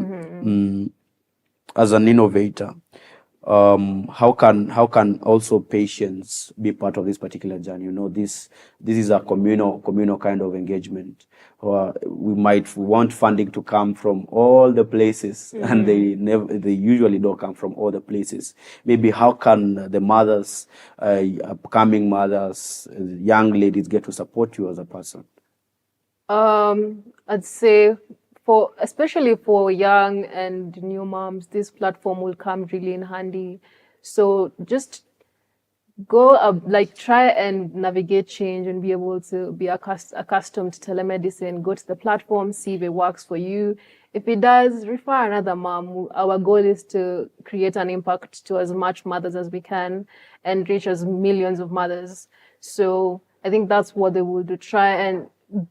as an innovator, how can also patients be part of this particular journey? You know, this is a communal kind of engagement. We might want funding to come from all the places, and they usually don't come from all the places. Maybe how can the mothers, upcoming mothers, young ladies get to support you as a person? I'd say especially for young and new moms, this platform will come really in handy. So just go try and navigate change and be able to be accustomed to telemedicine. Go to the platform, see if it works for you. If it does, refer another mom. Our goal is to create an impact to as much mothers as we can and reach as millions of mothers. So I think that's what they will do. Try and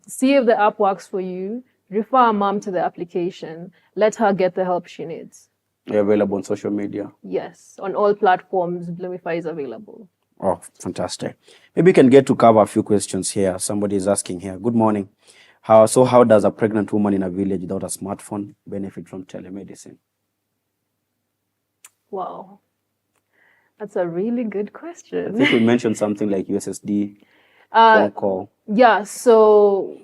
see if the app works for you. Refer a mom to the application. Let her get the help she needs. You're available on social media? Yes, on all platforms, Bluemify is available. Oh, fantastic. Maybe we can get to cover a few questions here. Somebody is asking here. Good morning. How does a pregnant woman in a village without a smartphone benefit from telemedicine? Wow. That's a really good question. I think we mentioned something like USSD, phone call. Yeah, so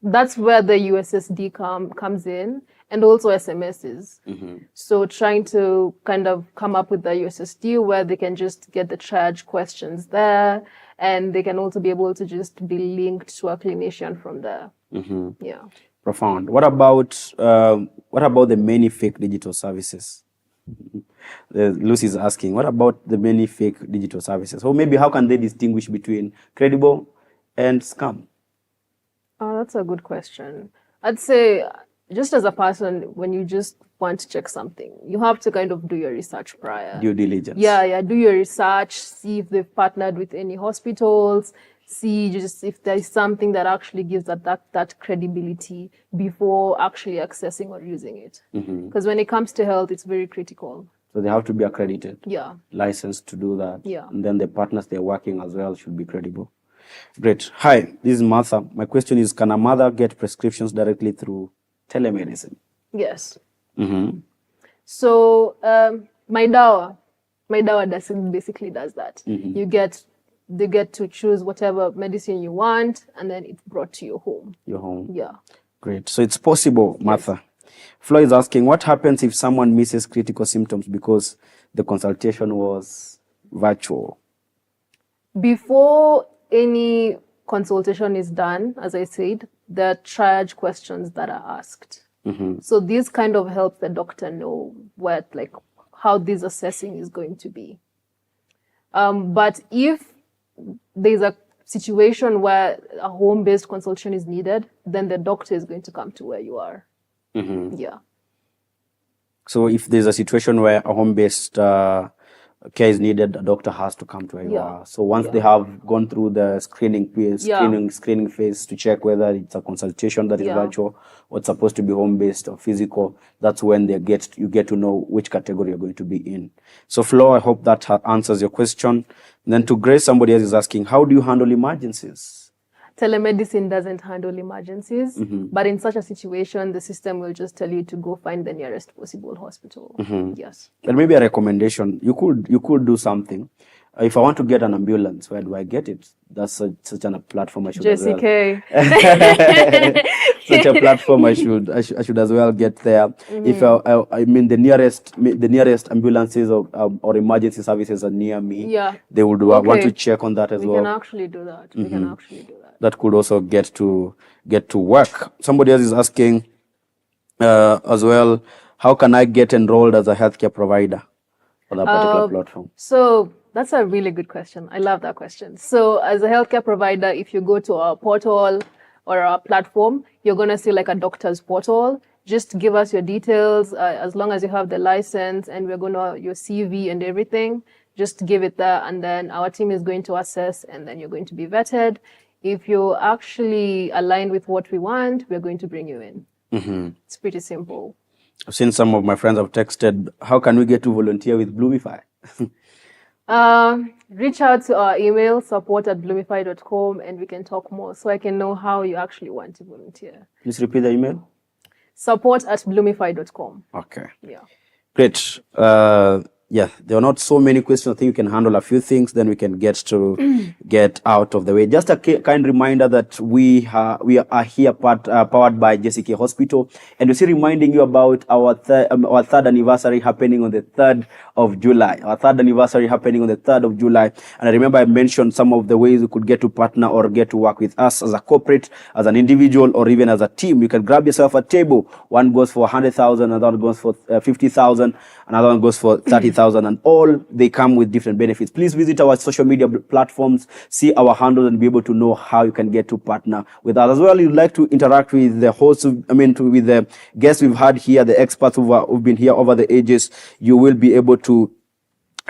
that's where the USSD comes in, and also SMSs. So trying to kind of come up with the USSD where they can just get the triage questions there, and they can also be able to just be linked to a clinician from there. Yeah. Profound. What about the many fake digital services? Lucy's asking, what about the many fake digital services? Or maybe how can they distinguish between credible and scam? Oh, that's a good question. I'd say, just as a person, when you just want to check something, you have to kind of do your research prior. Due diligence. Yeah, do your research, see if they've partnered with any hospitals, see just if there is something that actually gives that credibility before actually accessing or using it. Because when it comes to health, it's very critical. So they have to be accredited. Yeah. Licensed to do that. Yeah. And then the partners they're working as well should be credible. Great. Hi, this is Martha. My question is, can a mother get prescriptions directly through telemedicine? Yes. So my dawa basically does that. They get to choose whatever medicine you want, and then it's brought to your home. Your home. Yeah. Great. So it's possible, Martha. Yes. Flo is asking, what happens if someone misses critical symptoms because the consultation was virtual? Before any consultation is done, as I said, there are triage questions that are asked. So this kind of helps the doctor know how this assessing is going to be. But if there's a situation where a home-based consultation is needed, then the doctor is going to come to where you are. Yeah. So if there's a situation where a home-based care is needed, a doctor has to come to where you are. So once they have gone through the screening phase to check whether it's a consultation that is virtual or it's supposed to be home-based or physical, that's when you get to know which category you're going to be in. So Flo, I hope that answers your question. And then to Grace, somebody else is asking, how do you handle emergencies? telemedicine doesn't handle emergencies, but in such a situation, the system will just tell you to go find the nearest possible hospital. Yes. And maybe a recommendation. You could do something. If I want to get an ambulance, where do I get it? That's such a platform I should as well. JCK. Such a platform I should as well get there. If I mean the nearest ambulances or emergency services are near me, Yeah. they would want to check on that as We well. can actually do that. We can actually do that. That could also get to work. Somebody else is asking as well, how can I get enrolled as a healthcare provider on that particular platform? So that's a really good question. I love that question. So as a healthcare provider, if you go to our portal or our platform, you're going to see like a doctor's portal. Just give us your details, as long as you have the license and we're going to, your CV and everything, just give it there. And then our team is going to assess and then you're going to be vetted. If you're actually aligned with what we want, we're going to bring you in. It's pretty simple. I've seen some of my friends have texted, how can we get to volunteer with Bluemify? Reach out to our email, support@bluemify.com, and we can talk more so I can know how you actually want to volunteer. Please repeat the email. Support@bluemify.com. Okay. Yeah. Great. Yeah, there are not so many questions. I think we can handle a few things, then we can get out of the way. Just a kind reminder that we are here powered by JCK Hospital, and we're still reminding you about our third anniversary happening on the 3rd of July. Our third anniversary happening on the 3rd of July. And I remember I mentioned some of the ways you could get to partner or get to work with us as a corporate, as an individual, or even as a team. You can grab yourself a table. One goes for 100,000, another one goes for 50,000, another one goes for 30,000. And all they come with different benefits. Please visit our social media platforms, see our handles, and be able to know how you can get to partner with us. As well, you'd like to interact with the hosts, with the guests we've had here, the experts who've been here over the ages, you will be able to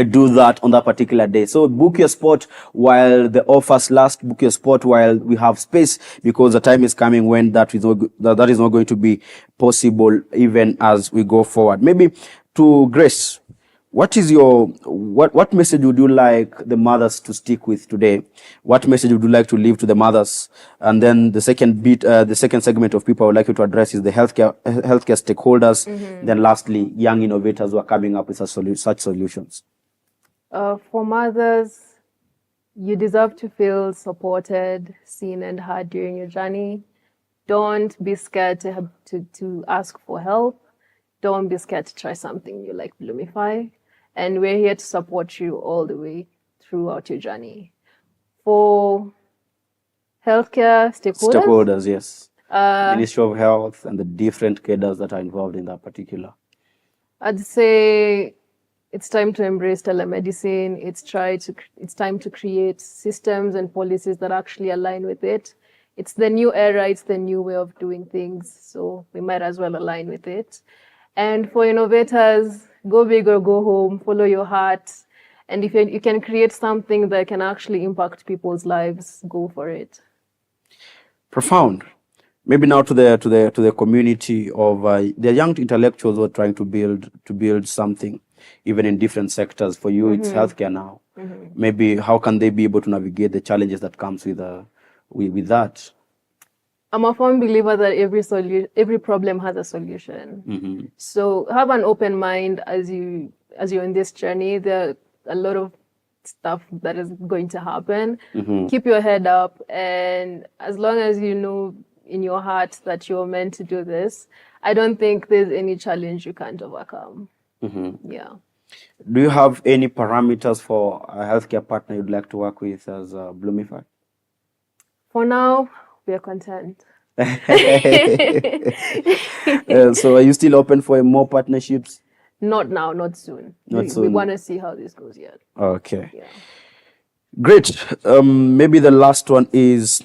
do that on that particular day. So book your spot while the offers last, book your spot while we have space, because the time is coming when that is not going to be possible even as we go forward. Maybe to Grace, what message would you like the mothers to stick with today? What message would you like to leave to the mothers? And then the second segment of people I would like you to address is the healthcare stakeholders. Then lastly, young innovators who are coming up with such solutions. For mothers, you deserve to feel supported, seen, and heard during your journey. Don't be scared to ask for help. Don't be scared to try something new like Bluemify. And we're here to support you all the way throughout your journey. For healthcare stakeholders, yes. Ministry of Health and the different cadres that are involved in that particular. I'd say it's time to embrace telemedicine. It's time to create systems and policies that actually align with it. It's the new era. It's the new way of doing things. So we might as well align with it. And for innovators, go big or go home, follow your heart. And if you can create something that can actually impact people's lives, go for it. Profound. Maybe now to the community of the young intellectuals who are trying to build something, even in different sectors. For you, it's healthcare now. Maybe how can they be able to navigate the challenges that comes with that? I'm a firm believer that every problem has a solution. So have an open mind as you're in this journey. There are a lot of stuff that is going to happen. Keep your head up, and as long as you know in your heart that you're meant to do this, I don't think there's any challenge you can't overcome. Yeah. Do you have any parameters for a healthcare partner you'd like to work with as Bluemify? For now, we are content. So are you still open for more partnerships? Not now, not soon. We want to see how this goes yet. Okay. Yeah. Great. Maybe the last one is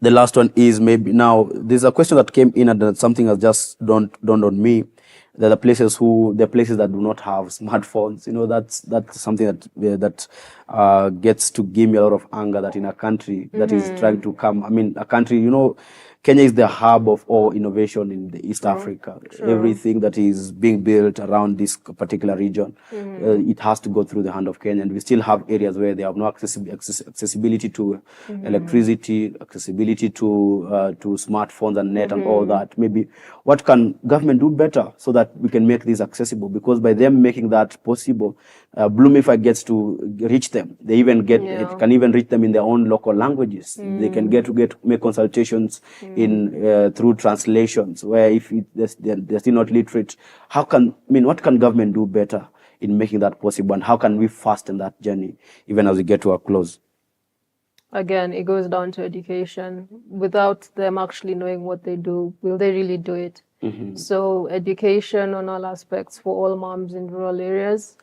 maybe now there's a question that came in and something has just dawned on me. There are places that do not have smartphones. That's something that gets to give me a lot of anger, that in a country that is trying to come, a country, Kenya is the hub of all innovation in the East Africa. Everything that is being built around this particular region, it has to go through the hand of Kenya. And we still have areas where they have no accessibility to electricity, accessibility to smartphones and net and all that. Maybe what can government do better so that we can make this accessible? Because by them making that possible, Bluemify gets to reach them. They even get it can even reach them in their own local languages. They can make consultations in through translations. Where if they're still not literate, what can government do better in making that possible, and how can we fasten that journey even as we get to our close? Again, it goes down to education. Without them actually knowing what they do, will they really do it? So education on all aspects for all moms in rural areas,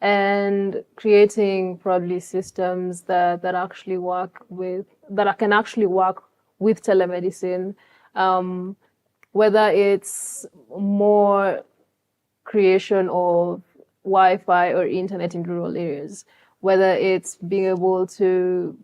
and creating probably systems that actually can actually work with telemedicine, whether it's more creation of Wi-Fi or internet in rural areas, whether it's being able to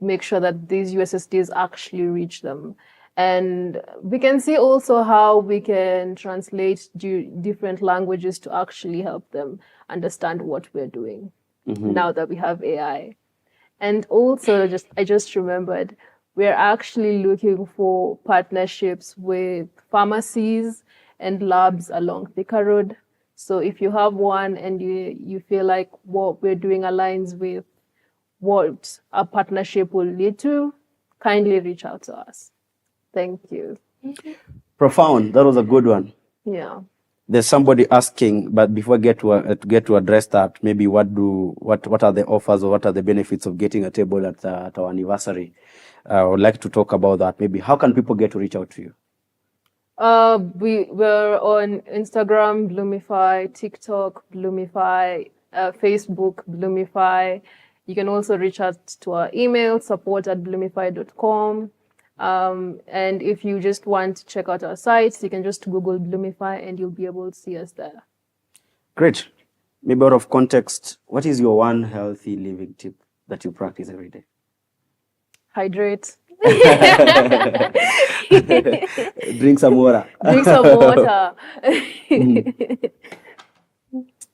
make sure that these USSDs actually reach them. And we can see also how we can translate different languages to actually help them understand what we're doing now that we have AI. And also, I just remembered, we're actually looking for partnerships with pharmacies and labs along Thika Road. So if you have one and you feel like what we're doing aligns with what a partnership will lead to, kindly reach out to us. Thank you. Profound. That was a good one. Yeah. There's somebody asking, but before I get to address that, maybe what are the offers or what are the benefits of getting a table at our anniversary? I would like to talk about that. Maybe how can people get to reach out to you? We're on Instagram, Bluemify, TikTok, Bluemify, Facebook, Bluemify. You can also reach out to our email, support@bluemify.com. And if you just want to check out our sites, you can just Google Bluemify and you'll be able to see us there. Great. Maybe out of context, what is your one healthy living tip that you practice every day? Hydrate. Drink some water. Drink some water.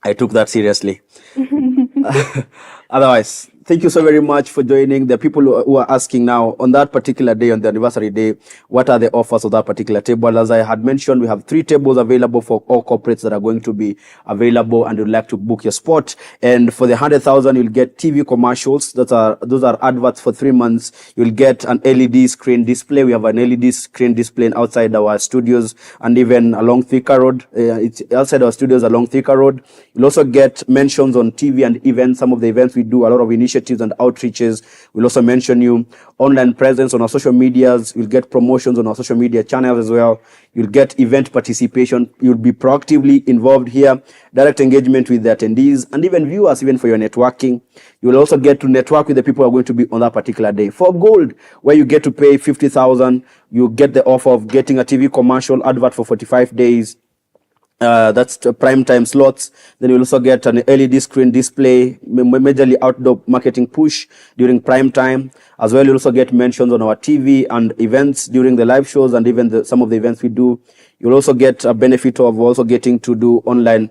I took that seriously. Otherwise, thank you so very much for joining. The people who are asking now, on that particular day, on the anniversary day, what are the offers of that particular table? As I had mentioned, we have 3 tables available for all corporates that are going to be available, and you'd like to book your spot. And for the 100,000, you'll get TV commercials. Those are adverts for 3 months. You'll get an LED screen display. We have an LED screen display outside our studios and even along Thika Road. It's outside our studios along Thika Road. You'll also get mentions on TV and events. Some of the events we do, a lot of initiatives and outreaches. We'll also mention you. Online presence on our social medias. You'll get promotions on our social media channels as well. You'll get event participation. You'll be proactively involved here. Direct engagement with the attendees and even viewers, even for your networking. You'll also get to network with the people who are going to be on that particular day. For gold, where you get to pay 50,000, you get the offer of getting a TV commercial advert for 45 days. That's prime time slots. Then you'll also get an LED screen display, majorly outdoor marketing push during prime time. As well, you'll also get mentions on our TV and events during the live shows and even some of the events we do. You'll also get a benefit of also getting to do online,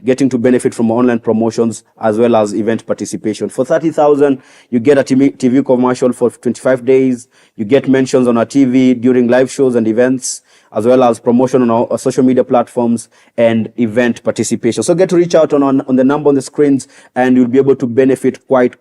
getting to benefit from online promotions as well as event participation. For 30,000, you get a TV commercial for 25 days. You get mentions on our TV during live shows and events, as well as promotion on our social media platforms and event participation. So get to reach out on the number on the screens, and you'll be able to benefit quite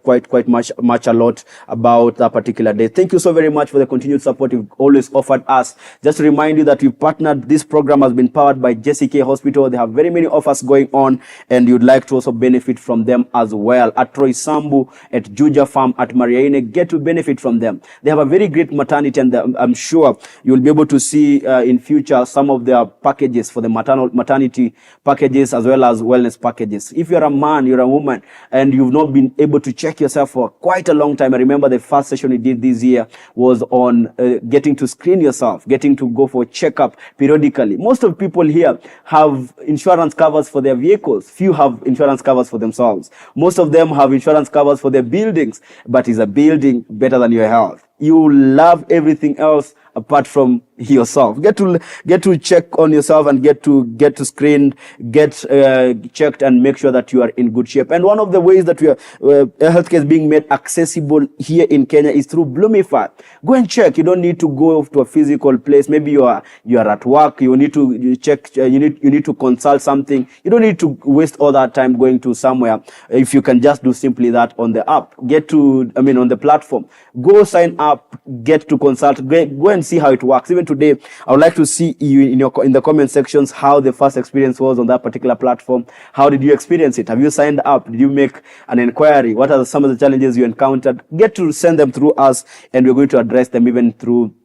much a lot about that particular day. Thank you so very much for the continued support you've always offered us. Just to remind you that we've partnered, this program has been powered by Jesse K Hospital. They have very many offers going on, and you'd like to also benefit from them as well. At Troy Sambu, at Juja Farm, at Mariaine, get to benefit from them. They have a very great maternity, and I'm sure you'll be able to see in future some of their packages for the maternity packages as well as wellness packages. If you're a man, you're a woman, and you've not been able to check yourself for quite a long time, I remember the first session we did this year was on getting to screen yourself, getting to go for a checkup periodically. Most of people here have insurance covers for their vehicles. Few have insurance covers for themselves. Most of them have insurance covers for their buildings. But is a building better than your health? you love everything else apart from yourself. Get to check on yourself and get to screen, get checked, and make sure that you are in good shape. And one of the ways that we are healthcare is being made accessible here in Kenya is through Bluemify. Go and check. You don't need to go to a physical place. Maybe you are at work. You need to check. You need to consult something. You don't need to waste all that time going to somewhere. If you can just do simply that on the app, on the platform. Go sign up. Get to consult. Go and see how it works. Even today, I would like to see you in the comment sections how the first experience was on that particular platform. How did you experience it? Have you signed up? Did you make an inquiry? What are some of the challenges you encountered? Get to send them through us, and we're going to address them even through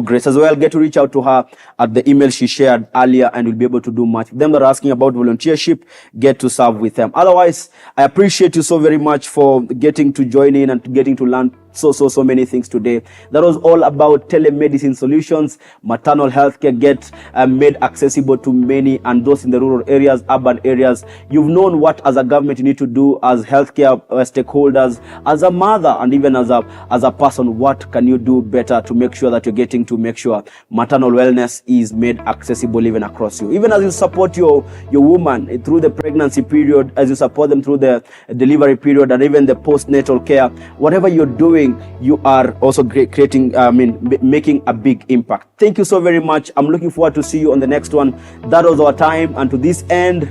Grace as well. Get to reach out to her at the email she shared earlier, and we'll be able to do much. Them that are asking about volunteership, get to serve with them. Otherwise, I appreciate you so very much for getting to join in and getting to learn so many things today. That was all about telemedicine solutions, maternal healthcare get made accessible to many, and those in the rural areas, urban areas. You've known what as a government you need to do, as healthcare stakeholders, as a mother, and even as a person. What can you do better to make sure that you're getting to make sure maternal wellness is made accessible even across you? Even as you support your woman through the pregnancy period, as you support them through the delivery period, and even the postnatal care, whatever you're doing, you are also making a big impact. Thank you so very much. I'm looking forward to see you on the next one. That was our time, and to this end,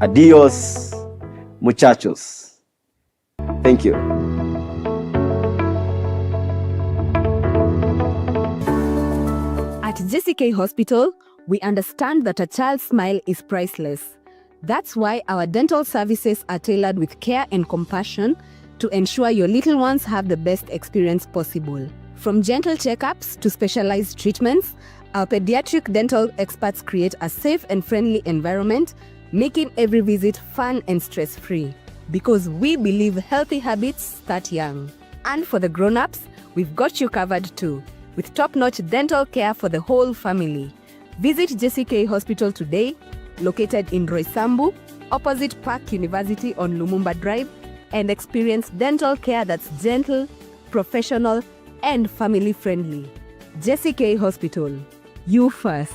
adios, muchachos. Thank you. At JCK Hospital, we understand that a child's smile is priceless. That's why our dental services are tailored with care and compassion to ensure your little ones have the best experience possible. From gentle checkups to specialized treatments, our pediatric dental experts create a safe and friendly environment, making every visit fun and stress-free. Because we believe healthy habits start young. And for the grown-ups, we've got you covered too, with top-notch dental care for the whole family. Visit JCK Hospital today, located in Roysambu, opposite Park University on Lumumba Drive, and experience dental care that's gentle, professional, and family-friendly. JCK Hospital. You first.